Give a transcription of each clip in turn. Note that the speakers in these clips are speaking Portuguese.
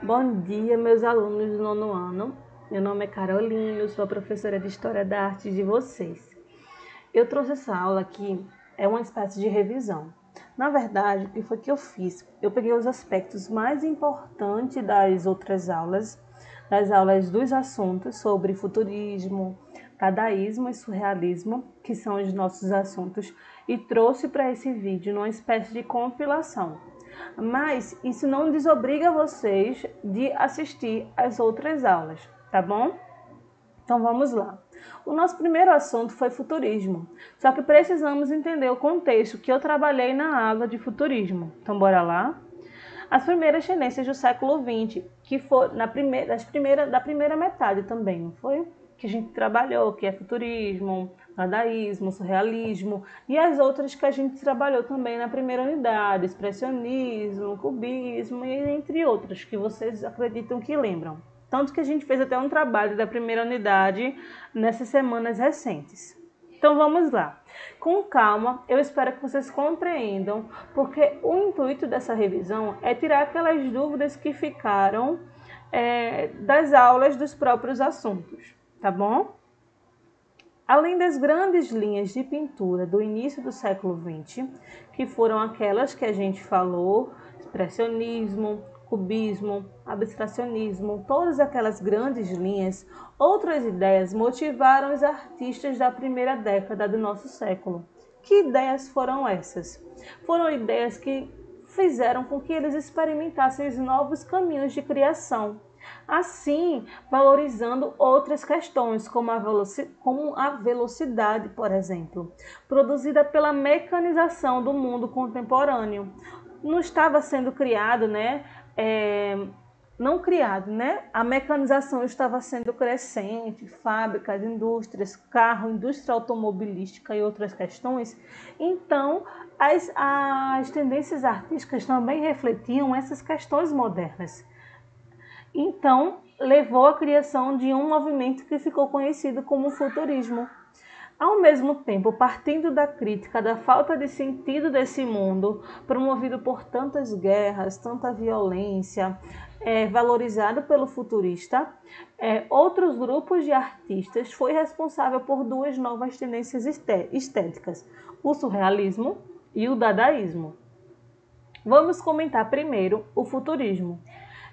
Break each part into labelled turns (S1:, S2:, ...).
S1: Bom dia, meus alunos do nono ano. Meu nome é Carolina, eu sou a professora de História da Arte de vocês. Eu trouxe essa aula aqui, é uma espécie de revisão. Na verdade, o que foi que eu fiz? Eu peguei os aspectos mais importantes das outras aulas, das aulas dos assuntos sobre futurismo, dadaísmo e surrealismo, que são os nossos assuntos, e trouxe para esse vídeo numa espécie de compilação. Mas isso não desobriga vocês de assistir às outras aulas, tá bom? Então vamos lá. O nosso primeiro assunto foi futurismo, só que precisamos entender o contexto que eu trabalhei na aula de futurismo. Então bora lá? As primeiras tendências do século XX, que foi da primeira metade também, não foi? Que a gente trabalhou, que é futurismo, dadaísmo, surrealismo, e as outras que a gente trabalhou também na primeira unidade, expressionismo, cubismo, e entre outras, que vocês acreditam que lembram. Tanto que a gente fez até um trabalho da primeira unidade nessas semanas recentes. Então vamos lá. Com calma, eu espero que vocês compreendam, porque o intuito dessa revisão é tirar aquelas dúvidas que ficaram das aulas dos próprios assuntos, tá bom? Além das grandes linhas de pintura do início do século XX, que foram aquelas que a gente falou, expressionismo, cubismo, abstracionismo, todas aquelas grandes linhas, outras ideias motivaram os artistas da primeira década do nosso século. Que ideias foram essas? Foram ideias que fizeram com que eles experimentassem os novos caminhos de criação, assim valorizando outras questões, como a velocidade, por exemplo, produzida pela mecanização do mundo contemporâneo. Não estava sendo criado, não criado, A mecanização estava sendo crescente, fábricas, indústrias, carro, indústria automobilística e outras questões. Então, as tendências artísticas também refletiam essas questões modernas. Então, levou à criação de um movimento que ficou conhecido como futurismo. Ao mesmo tempo, partindo da crítica da falta de sentido desse mundo, promovido por tantas guerras, tanta violência, valorizado pelo futurista, outros grupos de artistas foi responsável por duas novas tendências estéticas, o surrealismo e o dadaísmo. Vamos comentar primeiro o futurismo.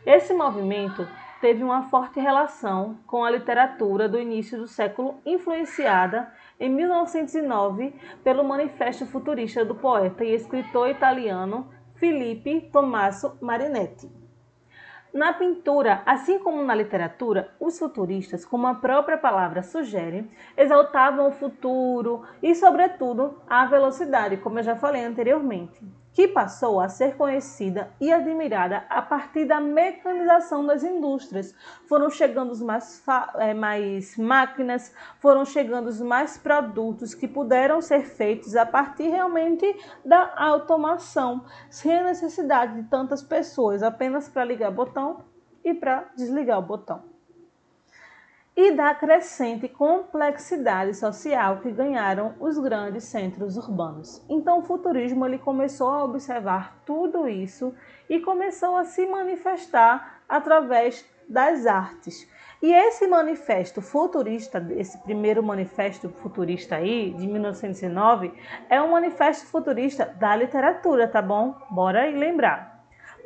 S1: Esse movimento teve uma forte relação com a literatura do início do século, influenciada em 1909 pelo Manifesto Futurista do poeta e escritor italiano Filippo Tommaso Marinetti. Na pintura, assim como na literatura, os futuristas, como a própria palavra sugere, exaltavam o futuro e, sobretudo, a velocidade, como eu já falei anteriormente, que passou a ser conhecida e admirada a partir da mecanização das indústrias. Foram chegando mais máquinas, foram chegando mais produtos que puderam ser feitos a partir realmente da automação, sem a necessidade de tantas pessoas apenas para ligar o botão e para desligar o botão. E da crescente complexidade social que ganharam os grandes centros urbanos. Então o futurismo ele começou a observar tudo isso e começou a se manifestar através das artes. E esse manifesto futurista, esse primeiro manifesto futurista aí, de 1909, é um manifesto futurista da literatura, tá bom? Bora aí lembrar.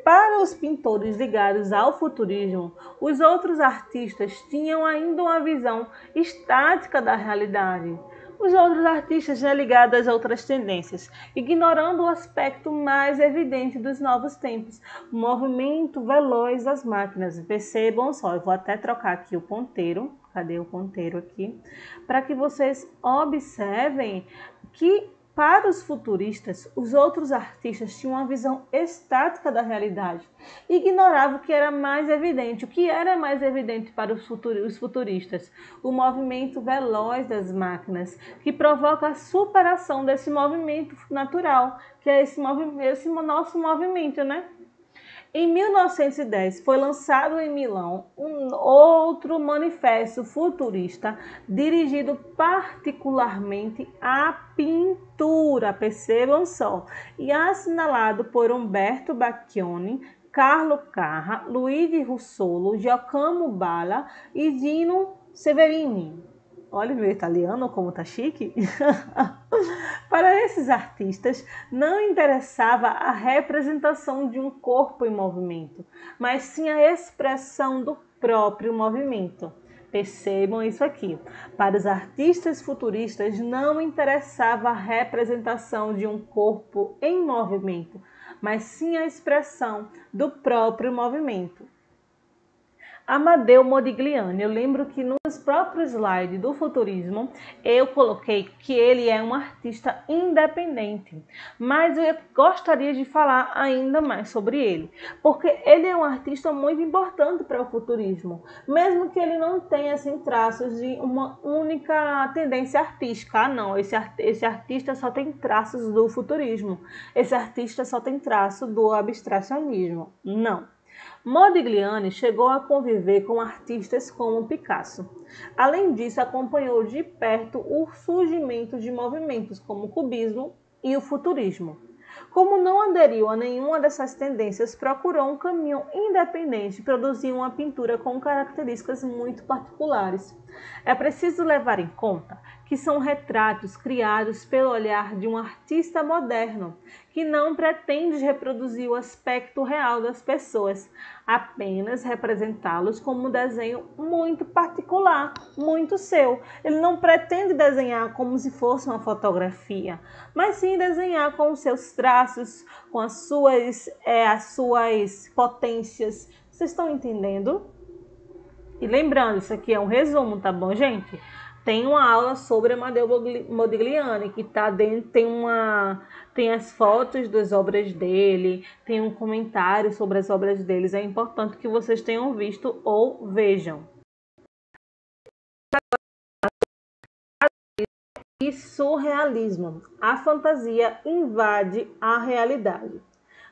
S1: Para os pintores ligados ao futurismo, os outros artistas tinham ainda uma visão estática da realidade. Os outros artistas já ligados às outras tendências, ignorando o aspecto mais evidente dos novos tempos, o movimento veloz das máquinas. Percebam só, eu vou até trocar aqui o ponteiro, cadê o ponteiro aqui? Para que vocês observem que para os futuristas, os outros artistas tinham uma visão estática da realidade, ignoravam o que era mais evidente. O que era mais evidente para os futuristas? O movimento veloz das máquinas, que provoca a superação desse movimento natural, que é esse nosso movimento, né? Em 1910, foi lançado em Milão um outro manifesto futurista dirigido particularmente à pintura, percebam só, e assinalado por Umberto Bacchioni, Carlo Carra, Luigi Russolo, Giacomo Balla e Dino Severini. Olha o meu italiano como tá chique. Para esses artistas, não interessava a representação de um corpo em movimento, mas sim a expressão do próprio movimento. Percebam isso aqui. Para os artistas futuristas, não interessava a representação de um corpo em movimento, mas sim a expressão do próprio movimento. Amadeo Modigliani, eu lembro que nos próprios slides do futurismo eu coloquei que ele é um artista independente, mas eu gostaria de falar ainda mais sobre ele, porque ele é um artista muito importante para o futurismo, mesmo que ele não tenha assim, traços de uma única tendência artística. Ah, não, esse artista só tem traços do futurismo, esse artista só tem traço do abstracionismo. Não. Modigliani chegou a conviver com artistas como Picasso. Além disso, acompanhou de perto o surgimento de movimentos como o cubismo e o futurismo. Como não aderiu a nenhuma dessas tendências, procurou um caminho independente e produziu uma pintura com características muito particulares. É preciso levar em conta que são retratos criados pelo olhar de um artista moderno, que não pretende reproduzir o aspecto real das pessoas, apenas representá-los como um desenho muito particular, muito seu. Ele não pretende desenhar como se fosse uma fotografia, mas sim desenhar com os seus traços, com as suas potências. Vocês estão entendendo? E lembrando, isso aqui é um resumo, tá bom, gente? Tem uma aula sobre Amadeo Modigliani, que tá dentro, tem as fotos das obras dele, tem um comentário sobre as obras deles. É importante que vocês tenham visto ou vejam. E surrealismo. A fantasia invade a realidade.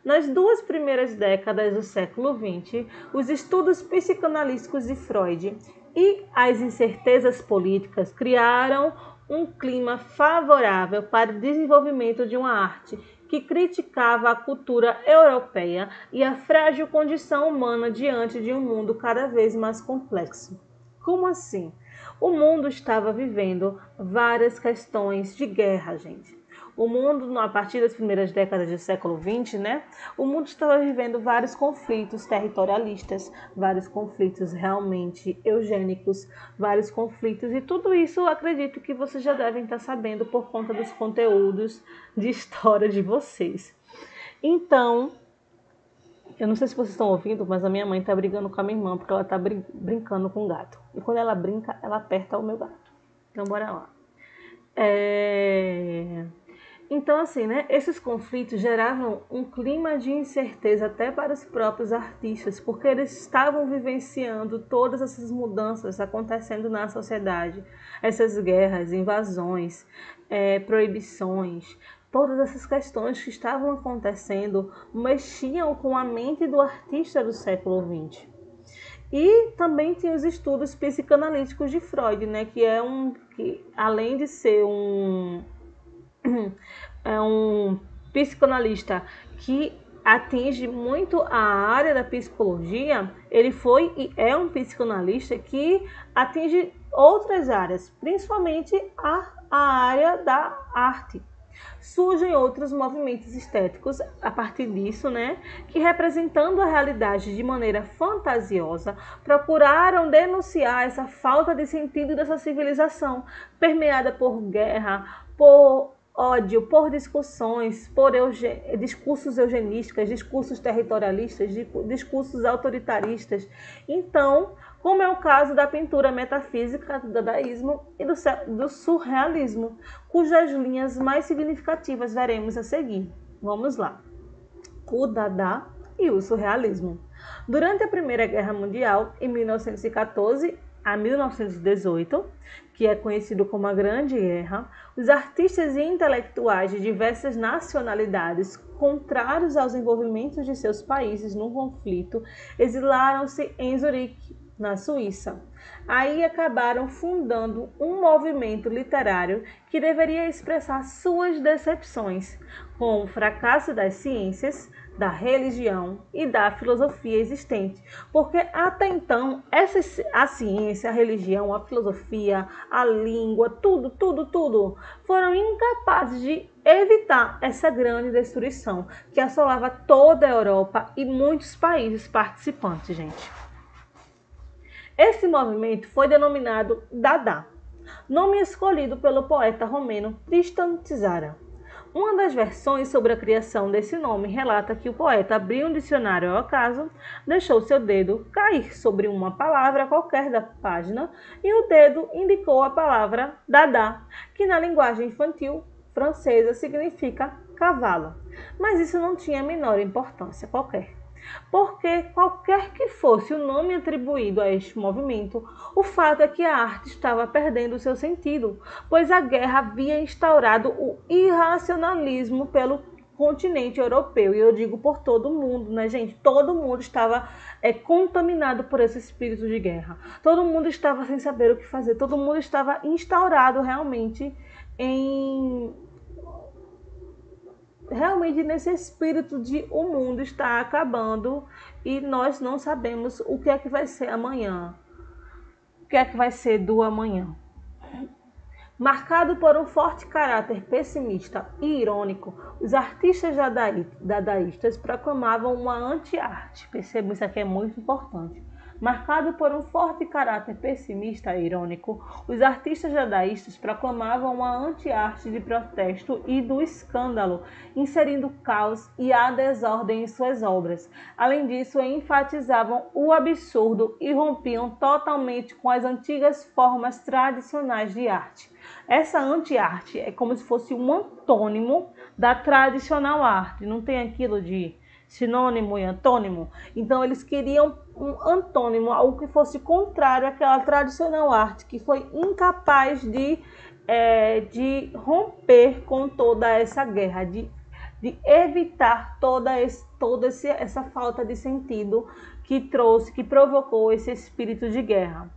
S1: Nas duas primeiras décadas do século XX, os estudos psicanalíticos de Freud e as incertezas políticas criaram um clima favorável para o desenvolvimento de uma arte que criticava a cultura europeia e a frágil condição humana diante de um mundo cada vez mais complexo. Como assim? O mundo estava vivendo várias questões de guerra, gente. O mundo, a partir das primeiras décadas do século XX, o mundo estava vivendo vários conflitos territorialistas, vários conflitos realmente eugênicos, vários conflitos, e tudo isso eu acredito que vocês já devem estar sabendo por conta dos conteúdos de história de vocês. Então, eu não sei se vocês estão ouvindo, mas a minha mãe está brigando com a minha irmã, porque ela está brincando com o gato. E quando ela brinca, ela aperta o meu gato. Então, bora lá. Então, assim, esses conflitos geravam um clima de incerteza até para os próprios artistas, porque eles estavam vivenciando todas essas mudanças acontecendo na sociedade, essas guerras, invasões, proibições, todas essas questões que estavam acontecendo mexiam com a mente do artista do século XX. E também tinha os estudos psicanalíticos de Freud, que além de ser um psicanalista que atinge muito a área da psicologia, ele foi e é um psicanalista que atinge outras áreas, principalmente a área da arte. Surgem outros movimentos estéticos a partir disso, que representando a realidade de maneira fantasiosa, procuraram denunciar essa falta de sentido dessa civilização, permeada por guerra, por ódio, por discussões, por discursos eugenistas, discursos territorialistas, discursos autoritaristas. Então, como é o caso da pintura metafísica, do dadaísmo e do surrealismo, cujas linhas mais significativas veremos a seguir. Vamos lá. O Dada e o surrealismo. Durante a Primeira Guerra Mundial, em 1914 a 1918, que é conhecido como a Grande Guerra, os artistas e intelectuais de diversas nacionalidades, contrários aos envolvimentos de seus países no conflito, exilaram-se em Zurique, na Suíça. Aí acabaram fundando um movimento literário que deveria expressar suas decepções com o fracasso das ciências, da religião e da filosofia existente, porque até então a ciência, a religião, a filosofia, a língua, tudo foram incapazes de evitar essa grande destruição que assolava toda a Europa e muitos países participantes, gente. Esse movimento foi denominado Dada, nome escolhido pelo poeta romeno Tristan Tzara. Uma das versões sobre a criação desse nome relata que o poeta abriu um dicionário ao acaso, deixou seu dedo cair sobre uma palavra qualquer da página e o dedo indicou a palavra Dada, que na linguagem infantil francesa significa cavalo. Mas isso não tinha a menor importância qualquer. Porque qualquer que fosse o nome atribuído a este movimento, o fato é que a arte estava perdendo seu sentido, pois a guerra havia instaurado o irracionalismo pelo continente europeu. E eu digo por todo mundo, né, gente? Todo mundo estava contaminado por esse espírito de guerra. Todo mundo estava sem saber o que fazer. Todo mundo estava instaurado realmente nesse espírito de o mundo está acabando e nós não sabemos o que é que vai ser amanhã, o que é que vai ser do amanhã. Marcado por um forte caráter pessimista e irônico, os artistas dadaístas proclamavam uma anti-arte. Percebam, isso aqui é muito importante. Marcado por um forte caráter pessimista e irônico, os artistas dadaístas proclamavam uma anti-arte de protesto e do escândalo, inserindo caos e a desordem em suas obras. Além disso, enfatizavam o absurdo e rompiam totalmente com as antigas formas tradicionais de arte. Essa anti-arte é como se fosse um antônimo da tradicional arte, não tem aquilo de sinônimo e antônimo. Então eles queriam um antônimo, algo que fosse contrário àquela tradicional arte, que foi incapaz de romper com toda essa guerra, de evitar toda essa falta de sentido que provocou esse espírito de guerra.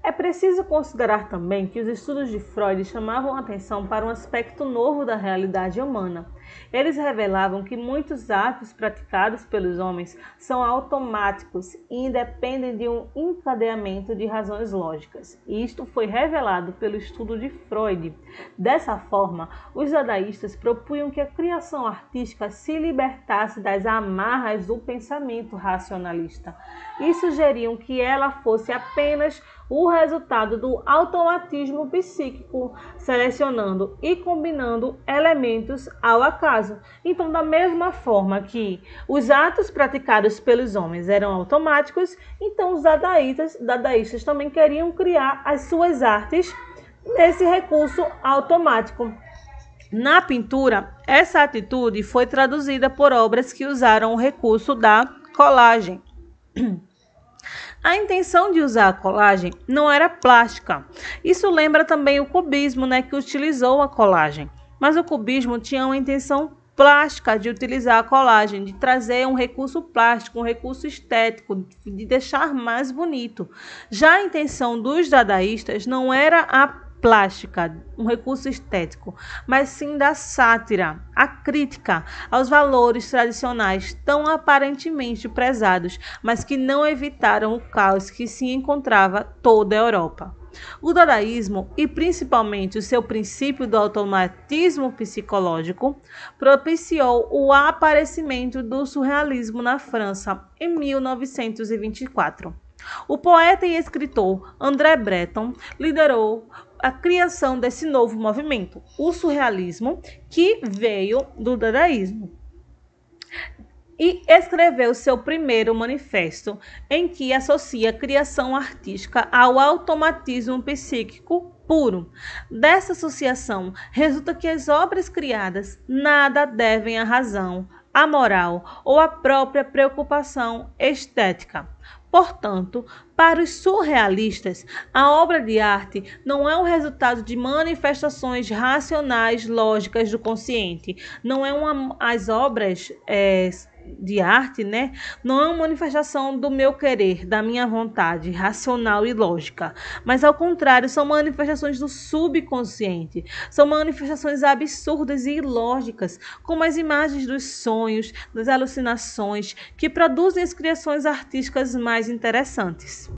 S1: É preciso considerar também que os estudos de Freud chamavam atenção para um aspecto novo da realidade humana. Eles revelavam que muitos atos praticados pelos homens são automáticos e independem de um encadeamento de razões lógicas. E isto foi revelado pelo estudo de Freud. Dessa forma, os dadaístas propunham que a criação artística se libertasse das amarras do pensamento racionalista e sugeriam que ela fosse apenas o resultado do automatismo psíquico, selecionando e combinando elementos ao acaso. Então, da mesma forma que os atos praticados pelos homens eram automáticos, então os dadaístas também queriam criar as suas artes nesse recurso automático. Na pintura, essa atitude foi traduzida por obras que usaram o recurso da colagem. A intenção de usar a colagem não era plástica. Isso lembra também o cubismo, né, que utilizou a colagem. Mas o cubismo tinha uma intenção plástica de utilizar a colagem, de trazer um recurso plástico, um recurso estético, de deixar mais bonito. Já a intenção dos dadaístas não era a plástica, um recurso estético, mas sim da sátira, a crítica aos valores tradicionais tão aparentemente prezados, mas que não evitaram o caos que se encontrava toda a Europa. O dadaísmo, e principalmente o seu princípio do automatismo psicológico, propiciou o aparecimento do surrealismo na França em 1924. O poeta e escritor André Breton liderou a criação desse novo movimento, o surrealismo, que veio do dadaísmo, e escreveu seu primeiro manifesto, em que associa a criação artística ao automatismo psíquico puro. Dessa associação resulta que as obras criadas nada devem à razão, à moral ou à própria preocupação estética. Portanto, para os surrealistas, a obra de arte não é o resultado de manifestações racionais lógicas do consciente. Não é as obras de arte, né, não é uma manifestação do meu querer, da minha vontade racional e lógica, mas ao contrário, são manifestações do subconsciente, são manifestações absurdas e ilógicas, como as imagens dos sonhos, das alucinações, que produzem as criações artísticas mais interessantes.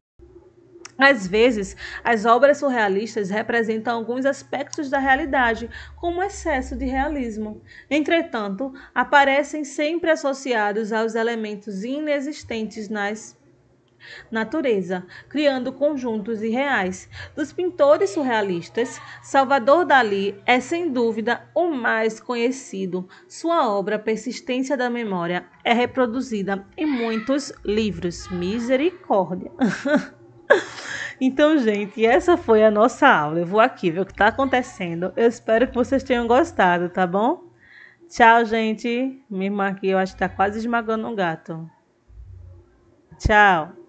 S1: Às vezes, as obras surrealistas representam alguns aspectos da realidade, como excesso de realismo. Entretanto, aparecem sempre associados aos elementos inexistentes na natureza, criando conjuntos irreais. Dos pintores surrealistas, Salvador Dalí é sem dúvida o mais conhecido. Sua obra Persistência da Memória é reproduzida em muitos livros. Misericórdia! Então, gente, essa foi a nossa aula. Eu vou aqui ver o que está acontecendo. Eu espero que vocês tenham gostado, tá bom? Tchau, gente. Minha irmã aqui, eu acho que está quase esmagando um gato. Tchau.